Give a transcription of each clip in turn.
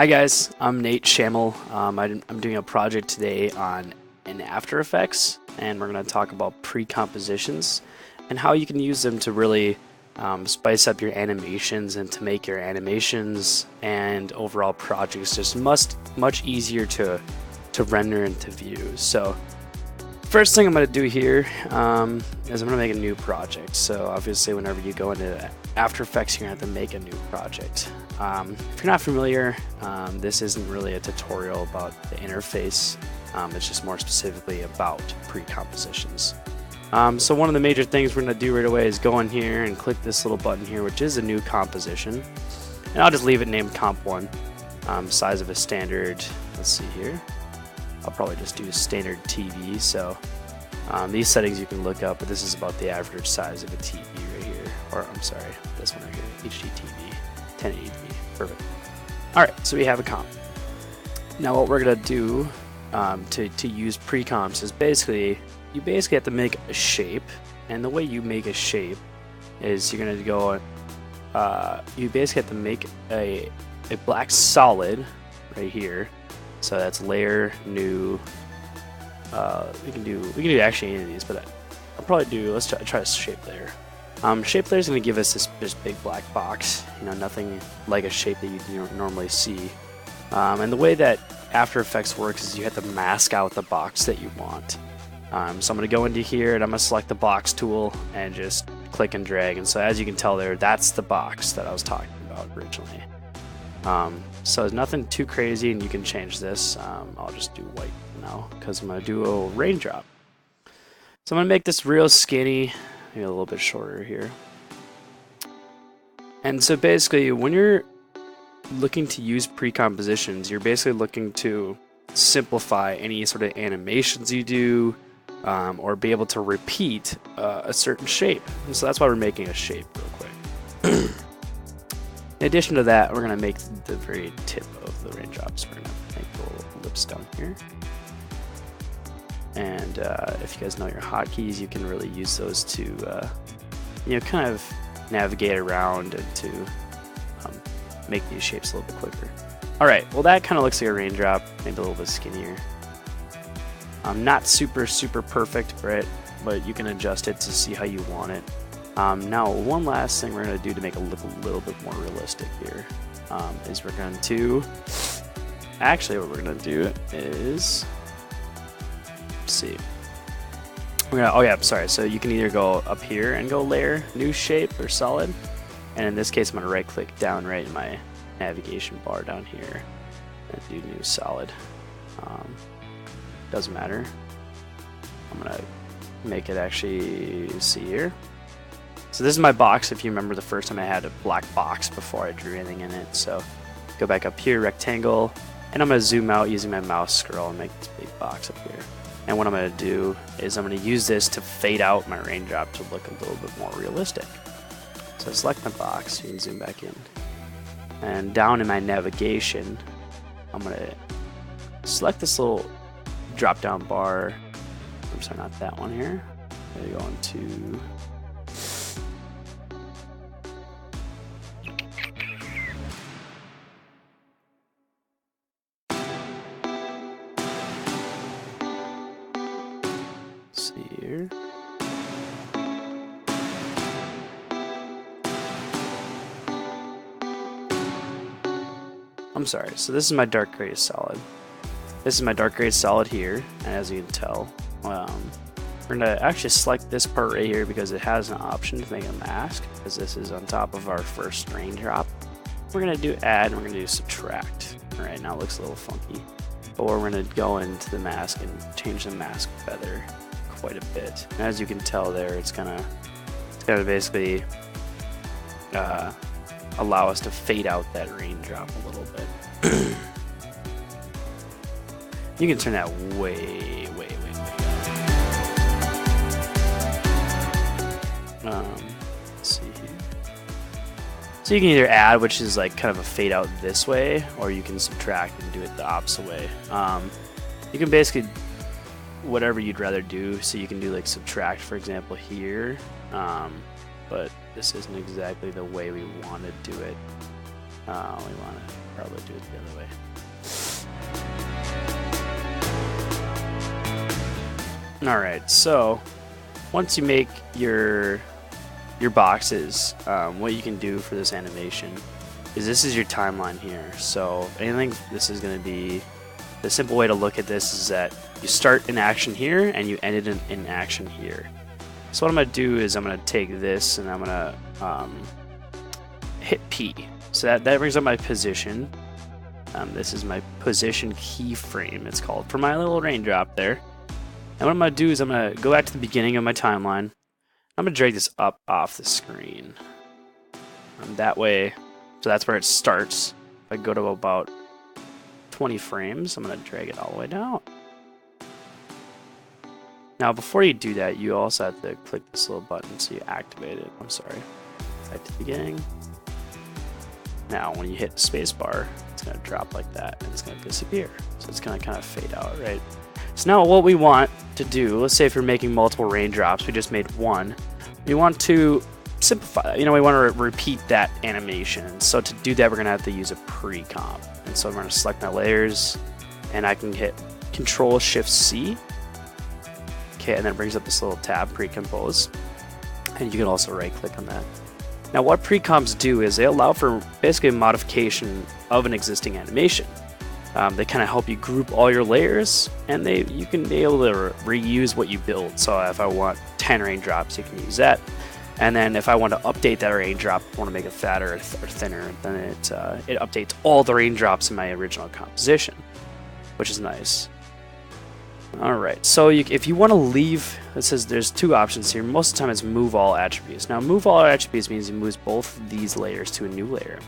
Hi guys, I'm Nate Shamel. I'm doing a project today in After Effects, and we're going to talk about precompositions and how you can use them to really spice up your animations and to make your animations and overall projects just much easier to render and to view. So first thing I'm going to do here is I'm going to make a new project. So obviously whenever you go into After Effects, you're going to have to make a new project. If you're not familiar, this isn't really a tutorial about the interface. It's just more specifically about precompositions. So one of the major things we're going to do right away is go in here and click this little button here, which is a new composition. And I'll just leave it named Comp1. Size of a standard, let's see here. I'll probably just do standard TV. So these settings you can look up, but this is about the average size of a TV right here. Or I'm sorry, this one right here, HDTV, 1080p, perfect. All right, so we have a comp. Now what we're gonna do to use pre-comps is you basically have to make a shape, and the way you make a shape is you're gonna go, you basically have to make a black solid right here. So that's layer, new. We can do actually any of these, but I'll probably do. Let's try a shape layer. Shape layer is going to give us this big black box. You know, nothing like a shape that you normally see. And the way that After Effects works is you have to mask out the box that you want. So I'm going to go into here and I'm going to select the box tool and just click and drag. And so as you can tell there, that's the box that I was talking about originally. So it's nothing too crazy, and you can change this. I'll just do white now because I'm going to do a raindrop. So I'm going to make this real skinny, maybe a little bit shorter here. And so basically when you're looking to use precompositions, you're basically looking to simplify any sort of animations you do, or be able to repeat a certain shape. And so that's why we're making a shape real quick. In addition to that, we're going to make the very tip of the raindrops. We're going to make the little lips down here. And if you guys know your hotkeys, you can really use those to, kind of navigate around and to make these shapes a little bit quicker. All right, well that kind of looks like a raindrop, maybe a little bit skinnier. Not super perfect, right? But you can adjust it to see how you want it. Now, one last thing we're going to do to make it look a little bit more realistic here is we're going to, actually what we're going to do is, let's see, so you can either go up here and go layer, new shape, or solid, and in this case I'm going to right click down right in my navigation bar down here and do new solid. Doesn't matter. I'm going to make it actually, see here. So this is my box. If you remember the first time I had a black box before I drew anything in it. So go back up here, rectangle, and I'm going to zoom out using my mouse scroll and make this big box up here. And what I'm going to do is I'm going to use this to fade out my raindrop to look a little bit more realistic. So select my box, you can zoom back in. And down in my navigation, I'm going to select this little drop down bar. I'm sorry, not that one here. I'm going to go into, see here. I'm sorry, so this is my dark gray solid. This is my dark gray solid here, and as you can tell, we're going to actually select this part right here because it has an option to make a mask, because this is on top of our first raindrop. We're going to do add, and we're going to do subtract. All right, now it looks a little funky, but we're going to go into the mask and change the mask feather quite a bit. And as you can tell there, it's gonna basically allow us to fade out that raindrop a little bit. You can turn that way let's see here. So you can either add, which is like kind of a fade out this way, or you can subtract and do it the opposite way. You can basically whatever you'd rather do. So you can do like subtract, for example, here, but this isn't exactly the way we want to do it. We want to probably do it the other way. Alright, so once you make your boxes, what you can do for this animation is this is your timeline here. So anything, this is going to be, the simple way to look at this is that you start an action here and you end it in action here. So what I'm going to do is I'm going to take this and I'm going to hit P. So that brings up my position. This is my position keyframe, it's called, for my little raindrop there. And what I'm going to do is I'm going to go back to the beginning of my timeline. I'm going to drag this up off the screen. And that way, so that's where it starts. If I go to about 20 frames, I'm going to drag it all the way down. Now, before you do that, you also have to click this little button so you activate it. I'm sorry. Back to the beginning. Now, when you hit the space bar, it's going to drop like that, and it's going to disappear. So it's going to kind of fade out, right? So now what we want to do, let's say if you're making multiple raindrops, we just made one. We want to simplify, we want to repeat that animation. So to do that, we're going to have to use a pre-comp. And so I'm going to select my layers, and I can hit Control-Shift-C. Okay, and then it brings up this little tab, Pre-Compose. And you can also right-click on that. Now what pre-comps do is they allow for basically a modification of an existing animation. They kind of help you group all your layers, and you can be able to reuse what you build. So if I want 10 raindrops, you can use that. And then if I want to update that raindrop, I want to make it fatter or thinner, then it updates all the raindrops in my original composition, which is nice. Alright, so if you want to leave, it says there's two options here. Most of the time it's move all attributes. Now move all attributes means you move both of these layers to a new layer.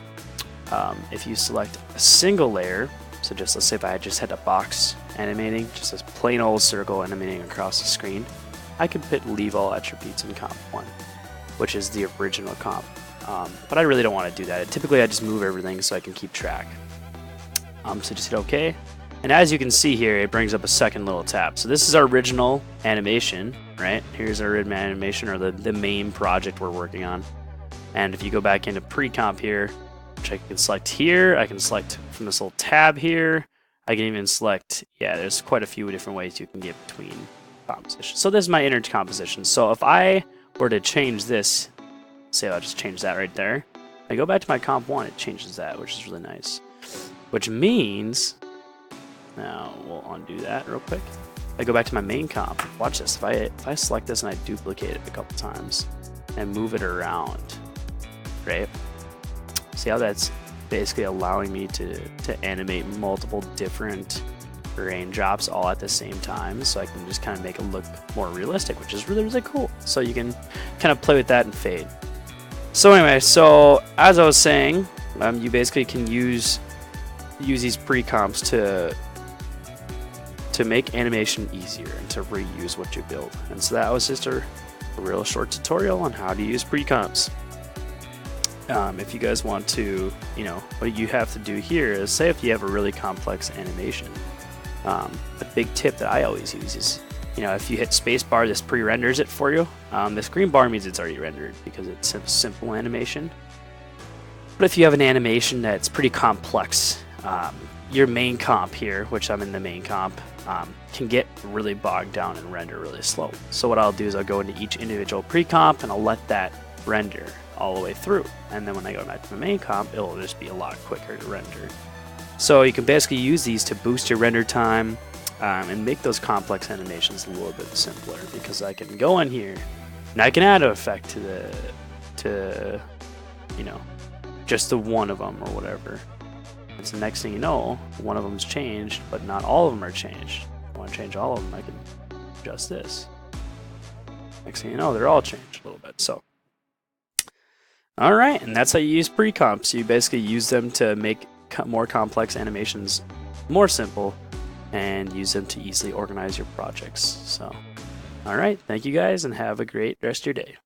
If you select a single layer, so just let's say if I just had a box animating, just a plain old circle animating across the screen, I could put leave all attributes in comp 1, which is the original comp. But I really don't want to do that. Typically I just move everything so I can keep track. So just hit OK. And as you can see here, it brings up a second little tab. So this is our original animation, right? Here's our original animation, or the main project we're working on. And if you go back into pre-comp here, which I can select here, I can select from this little tab here. I can even select, yeah, there's quite a few different ways you can get between compositions. So this is my inner composition. So if I were to change this, say I'll just change that right there. I go back to my comp 1, it changes that, which is really nice. Which means, now we'll undo that real quick. I go back to my main comp. Watch this. If I select this and I duplicate it a couple times and move it around, right? See how that's basically allowing me to animate multiple different raindrops all at the same time, so I can just kind of make it look more realistic, which is really, really cool. So you can kind of play with that and fade. So anyway, so as I was saying, you basically can use these pre-comps to make animation easier and to reuse what you build. And so that was just a real short tutorial on how to use pre-comps. If you guys want to, what you have to do here is, say if you have a really complex animation, a big tip that I always use is, if you hit spacebar, this pre-renders it for you. This green bar means it's already rendered because it's a simple animation. But if you have an animation that's pretty complex, your main comp here, which I'm in the main comp, can get really bogged down and render really slow. So what I'll do is I'll go into each individual pre-comp and I'll let that render all the way through. And then when I go back to the main comp, it'll just be a lot quicker to render. So you can basically use these to boost your render time and make those complex animations a little bit simpler, because I can go in here and I can add an effect to just the one of them or whatever. And so next thing you know, one of them's changed, but not all of them are changed. If I want to change all of them, I can adjust this. Next thing you know, they're all changed a little bit. So, all right, and that's how you use pre-comps. You basically use them to make more complex animations more simple and use them to easily organize your projects. So, all right, thank you guys and have a great rest of your day.